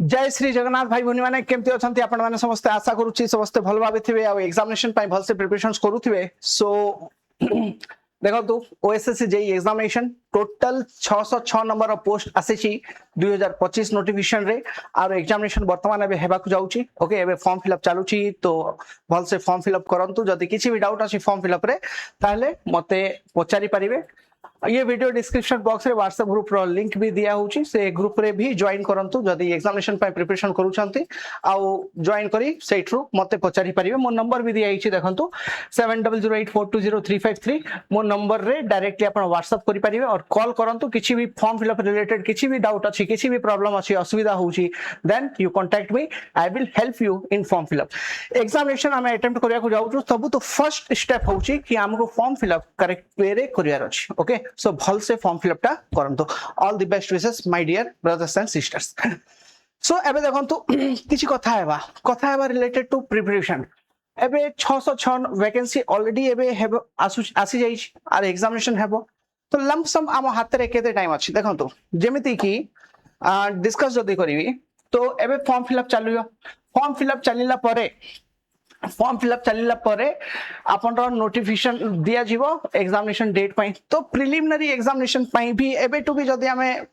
जय श्री जगन्नाथ भाई भौणी मैंने केमती अच्छा आपण मैंने समस्ते आशा करुच्ची समस्ते भल भाव थे एग्जामिनेशन भल से प्रिपरेशन करुवे सो देखो OSSC JE examination total 606 number of post आसी 2025 नोटिफिकेशन रे और एग्जामिनेशन वर्तमान एबे हेबाकु जाउची ओके एबे फॉर्म फिलअप चालुची तो भल से फॉर्म फिलअप करंतु जदी किछि भी डाउट अछि फॉर्म फिलअप रे ताले मते पचारि परिबे ये वीडियो डिस्क्रिप्शन बॉक्स रे व्हाट्सएप ग्रुप रो लिंक भी दिया होची से ग्रुप रे भी ज्वाइन करंतु जदी एग्जामिनेशन पय प्रिपरेशन करूछंती आ ज्वाइन करी सेठरू मते पचारि परिबे मो नंबर भी दिया हिची देखंतु 7008420353 मो नंबर रे डायरेक्टली आपण व्हाट्सएप करि परिबे और कॉल करंतु किछि भी फॉर्म फिलअप रिलेटेड किछि भी डाउट अछि किछि भी प्रॉब्लम अछि असुविधा होची then you contact me I will help you in form fill up examination हम अटेम्प्ट करिया को जाउछु सब तो फर्स्ट स्टेप होची कि हमको फॉर्म फिलअप करेक्ट वे रे करियार अछि ओके सो भल से फॉर्म फिलअप टा करंतु all the best wishes my dear brothers and sisters so एबे देखंतु किछि कथा हेबा रिलेटेड टू प्रिपरेशन एबे 606 वैकेंसी ऑलरेडी एबे हेबो आसी जाई आर एग्जामिनेशन हेबो तो लंप सम आम हाथ रे केते टाइम अछि देखंतु जेमिति कि डिस्कस जदी करिवि तो एबे फॉर्म फिलअप चलिला परे आपण नोटिफिकेशन दिया जीवो एग्जामिनेशन डेट पई तो प्रिलिमिनरी एग्जामिनेशन पई भी एबे टू भी जदी हमें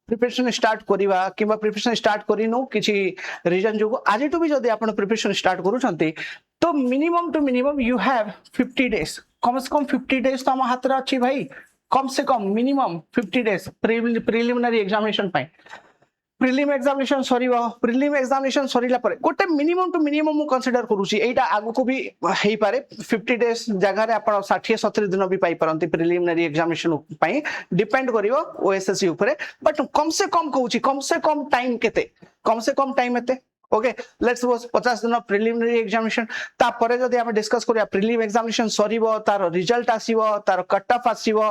प्रिपरेशन स्टार्ट करिवा किबा प्रिपरेशन स्टार्ट करिनो किछि रीजन जो आज टू भी जदी आपण प्रिपरेशन स्टार्ट करूछंती तो minimum to minimum you have 50 days कम से कम 50 डेज तो हम हाथ रे अछि भाई कम से कम मिनिमम 50 डेज प्रिलिमिनरी एग्जामिनेशन पई प्रिलिम एग्जामिनेशन सरीला परे गोटे मिनिमम टू मिनिमम मु कंसीडर करूची एटा आगु को भी हेई पारे 50 डेज जगह रे आपण 60 70 दिन भी पाई परंती प्रिलिमिनरी एग्जामिनेशन पई डिपेंड करिवो ओएसएससी ऊपर बट कम से कम कहूची कम से कम टाइम केते कम से कम टाइम एते ओके लेट्स सपोज 50 दिन प्रिलिमिनरी एग्जामिनेशन ता परे जदी हम डिस्कस करिया प्रिलिम एग्जामिनेशन सरीबो तार रिजल्ट आसीबो तार कट ऑफ आसीबो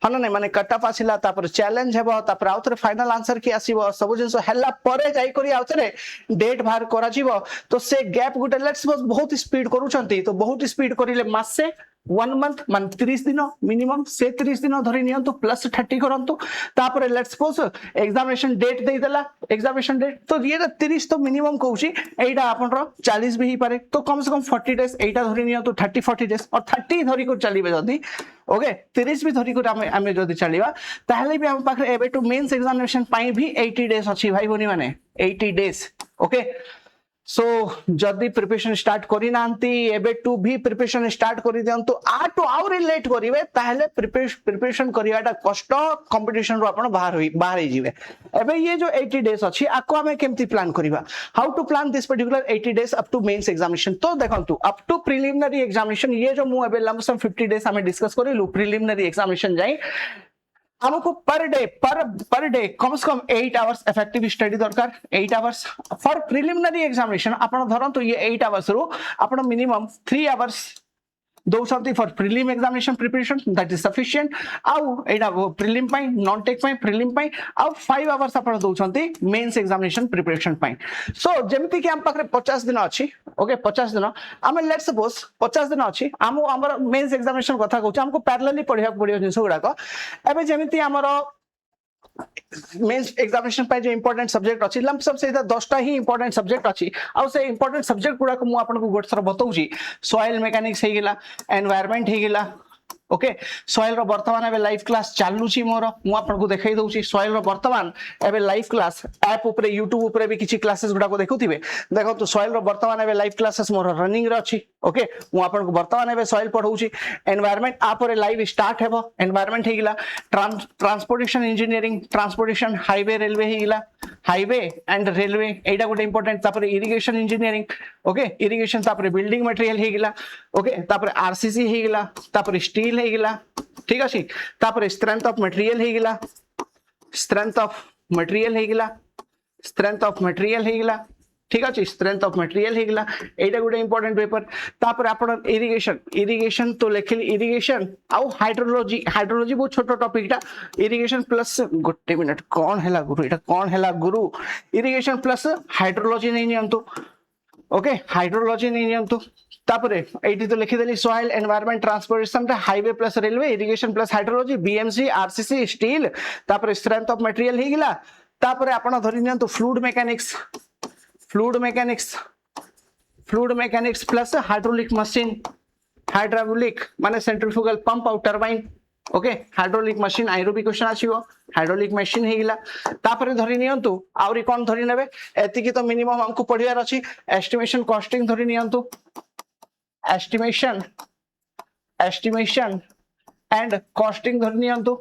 हन नै माने कट ऑफ आसीला ता पर चैलेंज हेबो ता पर आउथरे फाइनल आंसर की आसीबो सब जिंस हल्ला परे जाई करी आउथरे डेट बाहर करा जीवो तो से गैप गुटे लेट्स सपोज बहुत स्पीड करूछंती तो बहुत स्पीड करिले मासे 1 मंथ मान 30 दिन मिनिमम से 30 दिन धरि नियंतु प्लस 30 करंतु तापर लेट्स सपोज एग्जामिनेशन डेट दे देला एग्जामिनेशन डेट तो ये 30 तो मिनिमम कहूची एटा आपन 40 भी ही पारे तो कम से कम 40 डेज एटा धरि नियंतु 30 40 डेज और 30 धरि को चलीबे जदी ओके 30 भी धरि को हमें जदी चलीबा ताहले भी हम पाखरे एबे टू मेंस एग्जामिनेशन पाई भी 80 डेज अछि भाई भनी माने 80 डेज ओके सो जदी प्रिपरेशन स्टार्ट करी नांती एबे टू भी प्रिपरेशन स्टार्ट करी दियंतु आ टू आउर लेट करिवे ताहले प्रिपरेशन करियाटा कष्ट कंपटीशन रो आपण बाहर ही जीवे एबे ये जो 80 डेज अछि आको हमें केमती प्लान करिवा how to plan this particular 80 days up to mains examination तो देखंतु अप टू प्रिलिमिनरी एग्जामिनेशन ये जो मु एबे लमसम 50 डेज हमें डिस्कस करिलु प्रिलिमिनरी एग्जामिनेशन जाई हमको पर डे कम से कम 8 आवर्स इफेक्टिव स्टडी दरकार 8 आवर्स फॉर प्रिलिमिनरी एग्जामिनेशन आपण धरंतु ये 8 आवर्स रो आपण मिनिमम 3 आवर्स दौसंती for prelim examination preparation that is sufficient आउ एडा प्रिलिम पई नॉन टेक पई प्रिलिम पई आउ 5 आवर्स आपण दौसंती मेंस एग्जामिनेशन प्रिपरेशन पई सो जेमति कि हम पाखरे 50 दिन अछि ओके 50 दिन हम लेट्स सपोज 50 दिन अछि हमर मेंस एग्जामिनेशन कथा कहू हमको पैरेलली पढिया पडियो जिंस गुडा को एबे जेमति हमर मेंस एग्जामिनेशन पे जो इंपोर्टेंट सब्जेक्ट अछि लंप सब से 10टा ही इंपोर्टेंट सब्जेक्ट अछि आ से इंपोर्टेंट सब्जेक्ट गुडा को मु आपन को गोट सर बताउची सॉइल मैकेनिक्स हे गेला एनवायरनमेंट हे गेला ओके सॉइल रो वर्तमान एबे लाइव क्लास चालुची मोर मु आपन को देखाई दउची सॉइल रो वर्तमान एबे लाइव क्लास ऐप ऊपर YouTube ऊपर भी किछि क्लासेस गुडा को देखुथिबे देखो तो सॉइल रो वर्तमान एबे लाइव क्लासेस मोर रनिंग रे अछि ओके मु आपन को वर्तमान एबे सॉइल पढौची एनवायरनमेंट आपरे लाइव स्टार्ट हेबो एनवायरनमेंट हे गेला transportation engineering transportation highway railway हे गेला हाईवे एंड रेलवे एटा गोटे इंपोर्टेंट तापर इरिगेशन इंजीनियरिंग ओके इरिगेशन तापर बिल्डिंग मटेरियल हे गेला ओके तापर आरसीसी हे गेला तापर स्टील हे गेला ठीक अछि तापर स्ट्रेंथ ऑफ मटेरियल हे गेला स्ट्रेंथ ऑफ मटेरियल हे गेला स्ट्रेंथ ऑफ मटेरियल हे गेला ठीक अछि स्ट्रेंथ ऑफ मटेरियल हे गेला एटा गोटे इंपोर्टेंट पेपर तापर आपण इरिगेशन तो लेखिल इरिगेशन आउ हाइड्रोलॉजी बहुत छोटो टॉपिक टा इरिगेशन प्लस गोटे मिनिट कोन हेला गुरु इरिगेशन प्लस हाइड्रोलॉजी नहीं नियंतु ओके हाइड्रोलॉजी नहीं नियंतु तापरे एटी तो लिखि देली सॉइल एनवायरनमेंट ट्रांसपोर्टेशन रे highway plus railway irrigation plus hydrology BMC RCC steel तापरे स्ट्रेंथ ऑफ मटेरियल हे गेला तापर आपण धरि नियंतु fluid mechanics plus hydraulic machine hydraulic माने सेंट्रीफ्यूगल पंप और टरबाइन ओके हाइड्रोलिक मशीन आइरो भी क्वेश्चन आसीबो हाइड्रोलिक मशीन हेगिला तापर धरि नियंतु आउरी कोन धरि नेबे एतिकी तो मिनिमम हमको पढियार अछि एस्टिमेशन कॉस्टिंग धरि नियंतु एस्टिमेशन एंड कॉस्टिंग धरि नियंतु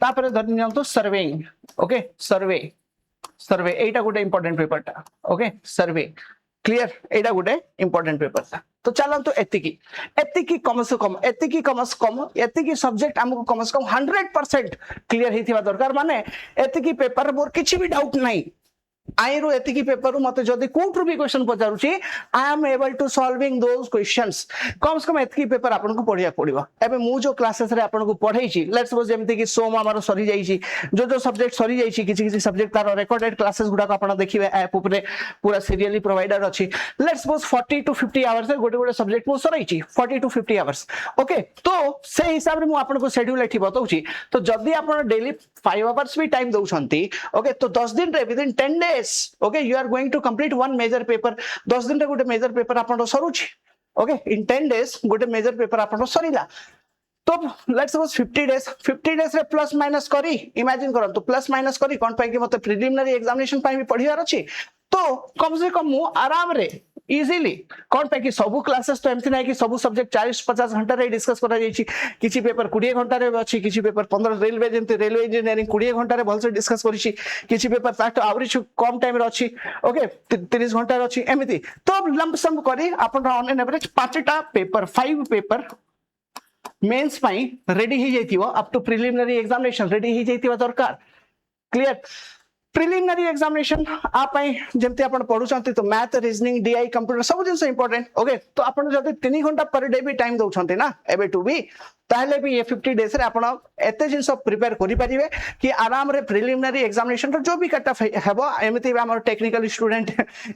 तापर धरि नियंतु सर्वेइंग ओके सर्वे एटा गोटे इंपोर्टेंट पेपर ता ओके सर्वे क्लियर एटा गोटे इंपोर्टेंट पेपर ता तो चलंतु एतिकी कम से कम एतिकी सब्जेक्ट हमको कम से कम 100% क्लियर हेतिबा दरकार माने एतिकी पेपर मोर किछि भी डाउट नाही आइरो एतिकी पेपर मते जदी कोठरु भी क्वेश्चन पचारुची I am able to solving those questions कम से कम एतिकी पेपर आपन को पढिया पड़िबो एबे मु जो क्लासेस रे आपन को पढाई छी लेट्स सपोज जेमति कि सोम हमर सरी जाई छी जो सब्जेक्ट सरी जाई छी किछि सब्जेक्ट तार रिकॉर्डेड क्लासेस गुडा को आपन देखिबे ऐप ऊपर पूरा सीरियली प्रोवाइडर अछि लेट्स सपोज 40 टू 50 आवर्स रे गोटे सब्जेक्ट मु सराई छी 40 टू 50 आवर्स ओके तो से हिसाब रे मु आपन को शेड्यूल एठी बताउची तो जदी आपन डेली 5 आवर्स भी टाइम दउछंती ओके तो 10 दिन रे within 10 days okay you are going to complete one major paper 10 दिन रे गोटे मेजर पेपर आपन सरुची ओके इन 10 days गोटे मेजर पेपर आपन सरीला तो लेट्स सपोज 50 days रे प्लस माइनस करी इमेजिन करन तो प्लस माइनस करी कोन पाई कि मते प्रिलिमिनरी एग्जामिनेशन पाई भी पढियार अछि तो कम से कम मु आराम रे इजीली कोन पे कि सब क्लासेस तो एमथि नै कि सब सब्जेक्ट 40-50 घंटा रे डिस्कस करा जाई छी किछि पेपर 20 घंटा रे अछि किछि पेपर 15 रेलवे जेंति रेलवे इंजीनियरिंग 20 घंटा रे भलसे डिस्कस करी छी किछि पेपर ताट आवरी कम टाइम रे अछि ओके 30 घंटा रे अछि एमिति तो लंप सम करी अपन ऑन एन एवरेज 5टा पेपर 5 पेपर मेंस पाई रेडी ही जाइतिबो up to preliminary examination ready ही जाइतिबा दरकार क्लियर प्रिलिमिनरी एग्जामिनेशन आप जमती आपण पढुचंती तो मैथ रीजनिंग डीआई कंप्यूटर सब जिंस इंपोर्टेंट ओके तो आपण जदी 3 घंटा पर डे भी टाइम दउछंती ना एबे टू भी ताहले भी ये 50 डेज रे आपण एते जिंस प्रिपेयर करि परिबे कि आराम रे प्रिलिमिनरी एग्जामिनेशन रो जो भी कट ऑफ हेबो एमिति हमर technical student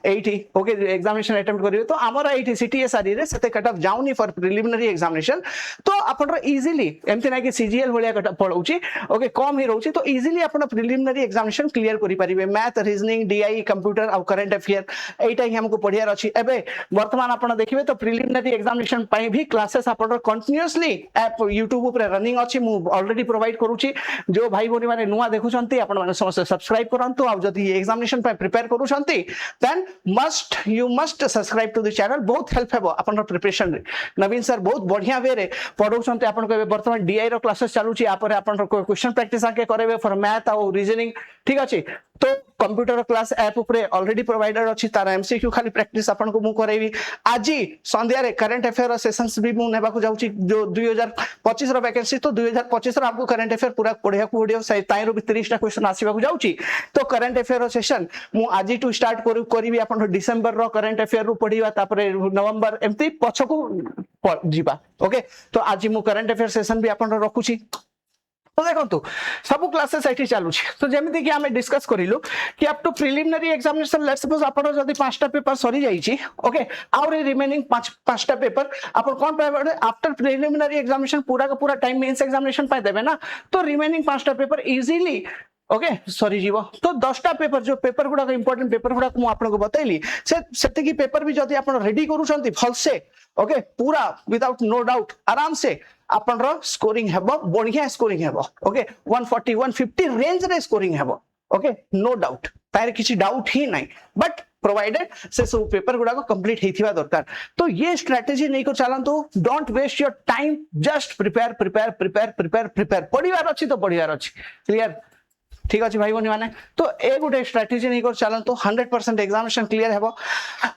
80 okay examination attempt करिवे तो हमर 80 सीटीएसआर रे सेते कट ऑफ जाउनी फॉर प्रिलिमिनरी एग्जामिनेशन तो आपण रो इजीली एमिति ना कि सीजीएल भलिया कट ऑफ पडौची ओके कम ही रहउची तो इजीली आपण प्रिलिमिनरी एग्जामिनेशन क्लियर करि परिबे मैथ रीजनिंग डीआई कंप्यूटर और करंट अफेयर एटा ही हमको पढियार अछि एबे वर्तमान आपण देखिबे तो प्रिलिमिनरी एग्जामिनेशन पई भी क्लासेस आपण कंटीन्यूअसली ऐप YouTube ऊपर रनिंग अछि मु ऑलरेडी प्रोवाइड करूची जो भाई बोनी माने नुवा देखुचंती आपण माने समस्त सब्सक्राइब करंतु आ जदी एग्जामिनेशन पई प्रिपेयर करूचंती then you must subscribe to the channel बहुत हेल्प हेबो आपण प्रिपरेशन रे नवीन सर बहुत बढ़िया वे रे पढौचंती आपण को वर्तमान डीआई रो क्लासेस चालूची आपर आपण क्वेश्चन प्रैक्टिस आके करेबे फॉर मैथ और रीजनिंग ठीक अछि तो कंप्यूटर क्लास ऐप ऊपर ऑलरेडी प्रोवाइडर अछि तार एमसीक्यू खाली प्रैक्टिस आपन को मु करेबी आजी संध्या रे करंट अफेयर सेशंस भी मु नेबा को जाउची जो 2025 रो वैकेंसी तो 2025 रो आपको करंट अफेयर पूरा पढिया को वीडियो सही ताइरो भी 30 टा क्वेश्चन आसीबा को जाउची तो करंट अफेयर सेशन मु आजी टू स्टार्ट करिबी आपन डिसेंबर रो करंट अफेयर रो पढिबा तापरे नवंबर एमती पछको जीवा ओके तो आजी मु करंट अफेयर सेशन भी आपन रखुची तो देखो सब क्लासेस एठी चालू छी तो जेमिति कि हमें डिस्कस करिलु कि up to preliminary examination let's suppose आपण जदी 5टा पेपर सरी जाई छी ओके और रिमेनिंग 5टा पेपर आपण कोन पाए आफ्टर प्रिलिमिनरी एग्जामिनेशन पूरा का पूरा टाइम मेंस एग्जामिनेशन पाए देबे ना तो रिमेनिंग 5टा पेपर इजीली ओके सॉरी जीवो तो 10टा पेपर जो पेपर गुडा इंपोर्टेंट पेपर गुडा को आपन को बताइली सेते की पेपर भी जदी आपन रेडी करूछंती फलसे ओके पूरा विदाउट नो डाउट आराम से आपन रो स्कोरिंग हेबो बढ़िया स्कोरिंग हेबो ओके 140 150 रेंज रे स्कोरिंग हेबो ओके नो डाउट तार किछि डाउट ही नहीं बट प्रोवाइडेड से सब पेपर गुडा को कंप्लीट हेथिबा दरकार तो ये स्ट्रेटजी नहीं को चलंतु don't waste your time just prepare पढिवार अछि तो पढिवार अछि क्लियर ठीक अछि भाई बनी माने तो ए गुटे स्ट्रेटजी नहीं कर चलंतु 100% एग्जामिनेशन क्लियर हेबो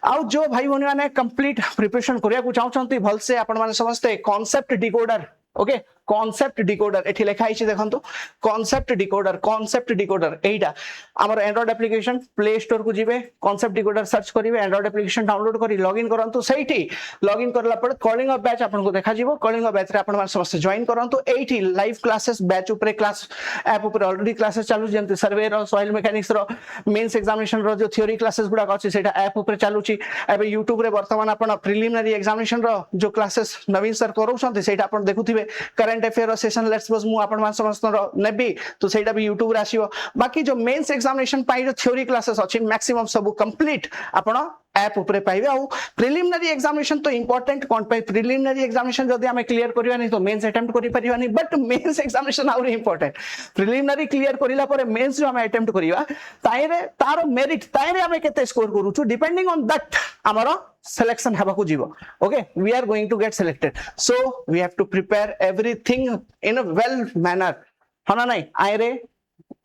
आ जो भाई बनी माने कंप्लीट प्रिपरेशन करिया को चाहउचंती भलसे आपण माने समझते concept decoder okay concept decoder एठी लिखा हिची देखंतु कांसेप्ट डिकोडर एटा हमर एंड्रॉइड एप्लीकेशन प्ले स्टोर को जिवे कांसेप्ट डिकोडर सर्च करिवे एंड्रॉइड एप्लीकेशन डाउनलोड करी लॉगिन करंतु सेठी लॉगिन करला पर कॉलिंग ऑफ बैच आपन को देखा जिवो कॉलिंग ऑफ बैच रे आपन समस्त जॉइन करंतु एठी लाइव क्लासेस बैच ऊपर क्लास ऐप ऊपर ऑलरेडी क्लासेस चालू जेंति सर्वे रो सॉइल मैकेनिक्स रो मेंस एग्जामिनेशन रो जो थ्योरी क्लासेस गुडा अछि सेटा ऐप ऊपर चालूची एबे YouTube रे वर्तमान आपन प्रिलिमिनरी एग्जामिनेशन रो जो क्लासेस नवीन सर करूछंती सेटा आपन देखुथिबे current current affair session let's suppose मु आपण मान समस्त नेबी तो सेटा भी YouTube रे आसीबो बाकी जो मेंस एग्जामिनेशन पाई जो थ्योरी क्लासेस अछि मैक्सिमम सब कंप्लीट आपण ऐप ऊपर पाइबे आ प्रिलिमिनरी एग्जामिनेशन तो इंपोर्टेंट कोन पे प्रिलिमिनरी एग्जामिनेशन जदी हमें क्लियर करिवा नहीं तो मेंस अटेम्प्ट करि परिवा नहीं बट मेंस एग्जामिनेशन आउर इंपोर्टेंट प्रिलिमिनरी क्लियर करिला पर मेंस जो हमें अटेम्प्ट करिवा ताइरे तार मेरिट ताइरे हमें केते स्कोर करूछु डिपेंडिंग ऑन दैट हमरो selection haba ku jibo okay we are going to get selected so we have to prepare everything in a well manner hana nai aire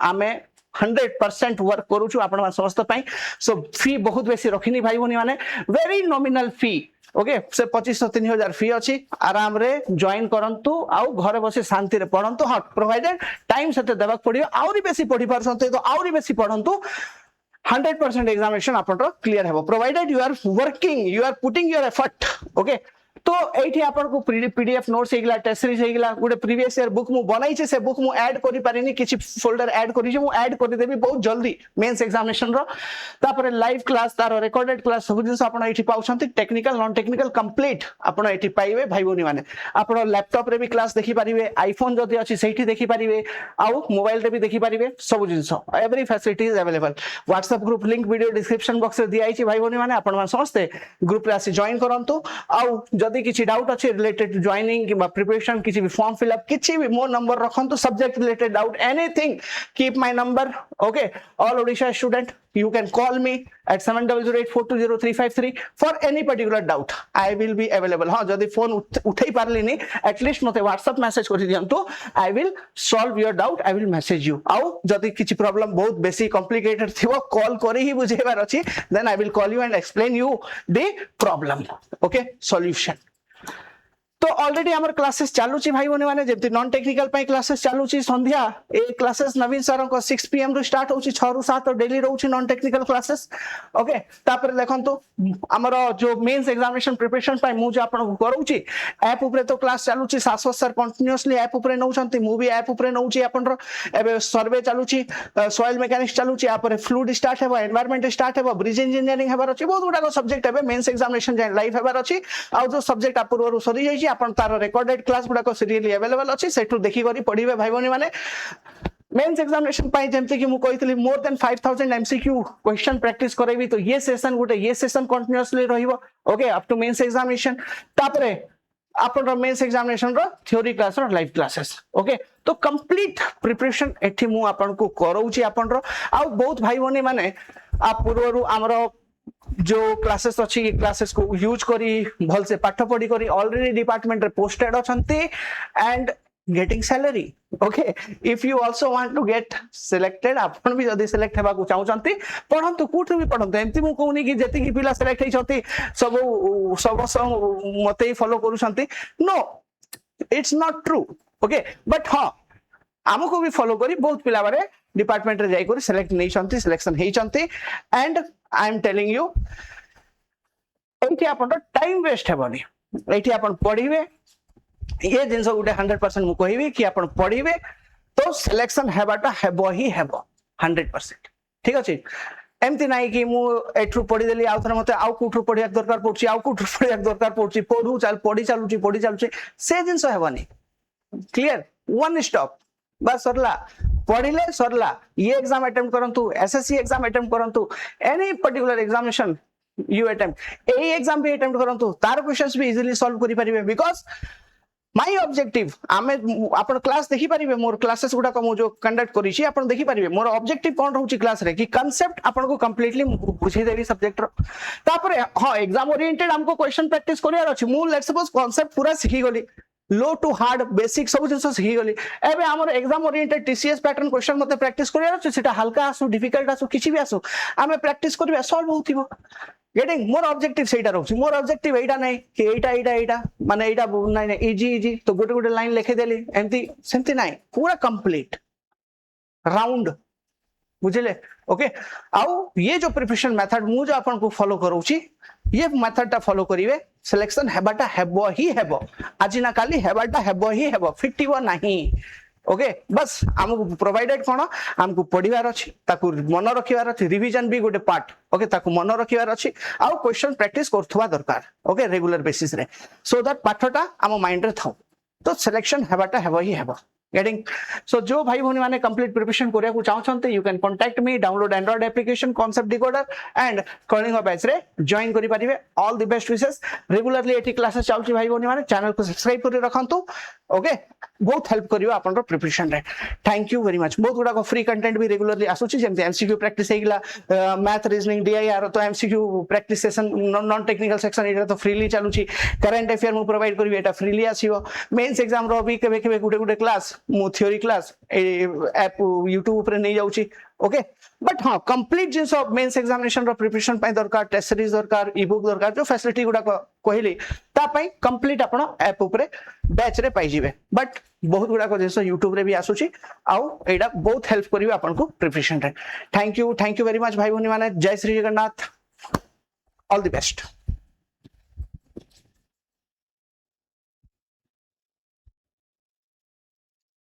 ame 100% work करूछु आपण समस्त पई सो फी बहुत बेसी रखिनी भाई भनी माने वेरी नॉमिनल फी ओके से 25,000-3000 फी अछि आराम रे जॉइन करंतु आउ घरे बसी शांति रे पढंतु हट प्रोवाइडेड टाइम सेते देबक पडियो आउरी बेसी पढी परसंते तो आउरी बेसी पढंतु 100% एग्जामिनेशन आपन क्लियर हेबो provided you are working you are putting your effort okay तो एठी आपन को पीडीएफ नोट्स हेगला टेस्ट सीरीज हेगला गुटे प्रीवियस ईयर बुक मु बनाई छे से बुक मु ऐड करि पारिनी किछि फोल्डर ऐड करि जे मु ऐड करि देबी बहुत जल्दी मेंस एग्जामिनेशन रो तापर लाइव क्लास तार रिकॉर्डेड क्लास सब जिंस आपन एठी पाउछंती टेक्निकल नॉन टेक्निकल कंप्लीट आपन एठी पाइबे भाई बोनी माने आपन लैपटॉप रे भी क्लास देखि पारिबे आईफोन जदी अछि सेठी देखि पारिबे आउ मोबाइल रे भी देखि पारिबे सब since every facility is available WhatsApp group link video description box रे दिया आइछि भाई बोनी माने आपन मान समस्ते ग्रुप रे आसी जॉइन करंतु आउ जदी किछि डाउट अछि रिलेटेड टू जॉइनिंग कि प्रिपरेशन किछि भी फॉर्म फिल अप किछि भी मो नंबर रखंतु subject related doubt anything keep my number okay all Odisha student you can call me at 7008420353 for any particular doubt I will be available ha jodi phone uthai parlini at least mate whatsapp message kori diyantu I will solve your doubt I will message you au jodi kichi problem bahut basic complicated thibo call kori hi bujhebar achi then I will call you and explain you the problem okay solution तो already हमर classes चालू छी भाई बने माने जेते non technical पई classes चालू छी संध्या ए क्लासेस नवीन सर को 6 pm रो स्टार्ट होची 6 रु 7 डेली रहउची नॉन टेक्निकल क्लासेस ओके तापर देखंतु हमर जो मेंस एग्जामिनेशन प्रिपरेशन पई मु जे आपन को करूची ऐप ऊपर तो क्लास चालू छी शाश्वत सर कंटीन्यूअसली ऐप ऊपर नउछंती मु भी ऐप ऊपर नउची आपन रो एबे सर्वे चालू छी सॉइल मैकेनिक्स चालू छी आपरे फ्लूइड स्टार्ट हेबो एनवायरनमेंट स्टार्ट हेबो ब्रिज इंजीनियरिंग हेबार अछि बहुत गुडा सब्जेक्ट हेबे मेंस एग्जामिनेशन जे लाइव हेबार अछि आ जो सब्जेक्ट अपूर्वरु सरी जाई छी आपन तार रिकॉर्डेड क्लास गुडा को सीरियली अवेलेबल अछि सेटु देखि करी पढिबे भाई बनी माने मेंस एग्जामिनेशन पाई जेमते कि मु कहितली more than 5000 MCQ question practice करैबी तो ये सेशन गुटे ये सेशन कंटीन्यूअसली रहिबो okay up to mains examination तापरे आपन मेंस एग्जामिनेशन रो थ्योरी क्लास रो लाइव क्लासेस ओके तो कंप्लीट प्रिपरेशन एठी मु आपन को करौची आपन रो आ बहुत भाई बनी माने आ पूर्वरु हमरो जो क्लासेस अच्छी क्लासेस को यूज करी भल से पाठ पढ़ी करी ऑलरेडी डिपार्टमेंट रे पोस्टेड अछंती and getting salary okay if you also want to get selected आपन भी जदी सिलेक्ट हेबा को चाहउचंती पढंतु कुठ भी पढंतु एंती मु कहूनी कि जेति कि पिला सिलेक्ट हे छथि सब मते फॉलो करूछंती no it's not true okay but हां हमको भी फॉलो करी बहुत पिला बारे डिपार्टमेंट रे जाई करी सिलेक्ट नै छंती सिलेक्शन हे छंती and I am telling you एठी आपन टाइम वेस्ट हेबनी एठी आपन पढिबे ये जिंस गुटे 100% मु कहिबे कि आपन पढिबे तो सिलेक्शन हेबाटा हेबो ही हेबो 100% ठीक अछि एमती नाही कि मु एठु पढि देली आउ थरे मते आउ कुठु पढिया दरकार पडछि आउ कुठु पढिया दरकार पडछि पढु चाल पढि चालुछि से जिंस हेबनी क्लियर वन स्टॉप बस सरला पढ़िले सरला ये एग्जाम अटेम्प्ट करंतु एसएससी एग्जाम अटेम्प्ट करंतु any particular examination you attempt A exam भी अटेम्प्ट करंतु तार क्वेश्चंस भी इजीली सॉल्व करि परिबे बिकॉज़ माय ऑब्जेक्टिव आमे आपण क्लास देखि परिबे मोर क्लासेस गुडा को जो कंडक्ट करी छी आपण देखि परिबे मोर ऑब्जेक्टिव कोन रहउची क्लास रे कि कांसेप्ट आपण को कंप्लीटली बुझे देबी सब्जेक्ट रो तापरे हां एग्जाम ओरिएंटेड हमको क्वेश्चन प्रैक्टिस करियार अछि मु लेट्स सपोज कांसेप्ट पूरा सिखि गली लो टू हार्ड बेसिक सब जिंस सिखि गली एबे हमर exam oriented TCS pattern question मते प्रैक्टिस करियार अछि सेटा हल्का आसु डिफिकल्ट आसु किछि भी आसु आमे प्रैक्टिस करबे सॉल्व होथिबो गेटिंग मोर ऑब्जेक्टिव सेटा रहउछि मोर ऑब्जेक्टिव एटा नै कि एटा माने एटा नै इजी तो गोटे गोटे लाइन लिखे देली एंती सेंती नै पूरा कंप्लीट राउंड बुझले ओके आउ ये जो प्रिपरेशन मेथड मु जो आपन को फॉलो करूची ये मेथड टा फॉलो करिवे सिलेक्शन हेबाटा हेबो ही हेबो आज ना काली हेबाटा हेबो ही हेबो फिटिबो नाही ओके बस हमको प्रोवाइडेड कोन हमको पढिवार अछि ताकू मन रखिवार अछि रिवीजन भी गोटे पार्ट ओके ताकू मन रखिवार अछि आ क्वेश्चन प्रैक्टिस करथुवा दरकार ओके रेगुलर बेसिस रे सो दैट पाठटा हम माइंड रे थाउ तो सिलेक्शन हेबाटा हेबो ही हेबो गेटिंग सो जो भाई भौनी माने कंप्लीट प्रिपरेशन करिया को चाहछन्ते you can contact me download android application concept decoder and Kalinga batch रे जॉइन करि परिबे all the best wishes regularly एटी क्लासेस चालची भाई भौनी माने चैनल को सब्सक्राइब करि रखंतु ओके बहुत हेल्प करियो आपन प्रिपरेशन रे थैंक यू वेरी मच बहुत गुडा को फ्री कंटेंट भी रेगुलरली आसुची जेमते एमसीक्यू प्रैक्टिस हेगला मैथ रीजनिंग डीआईआर तो MCQ practice session non technical section एटा तो फ्रीली चालुची करंट अफेयर मु प्रोवाइड करबी एटा फ्रीली आसीबो मेंस एग्जाम रो भी केबे केबे गुटे क्लास मु थ्योरी क्लास ऐप यूट्यूब ऊपर नहीं जाउची ओके बट हाँ कंप्लीट जिनस मेंस एग्जामिनेशन रो प्रिपरेशन पय दरकार टेस्ट सीरीज दरकार ई बुक दरकार जो फैसिलिटी गुडा कहली ता पय कंप्लीट आपण ऐप ऊपर बैच रे पाई जिवे बट बहुत गुडा को जिनस यूट्यूब रे भी आसुची आउ एडा बहुत हेल्प करिवे आपण को प्रिपरेशन रे थैंक यू वेरी मच भाई भौनी माने जय Shri Jagannath all the best.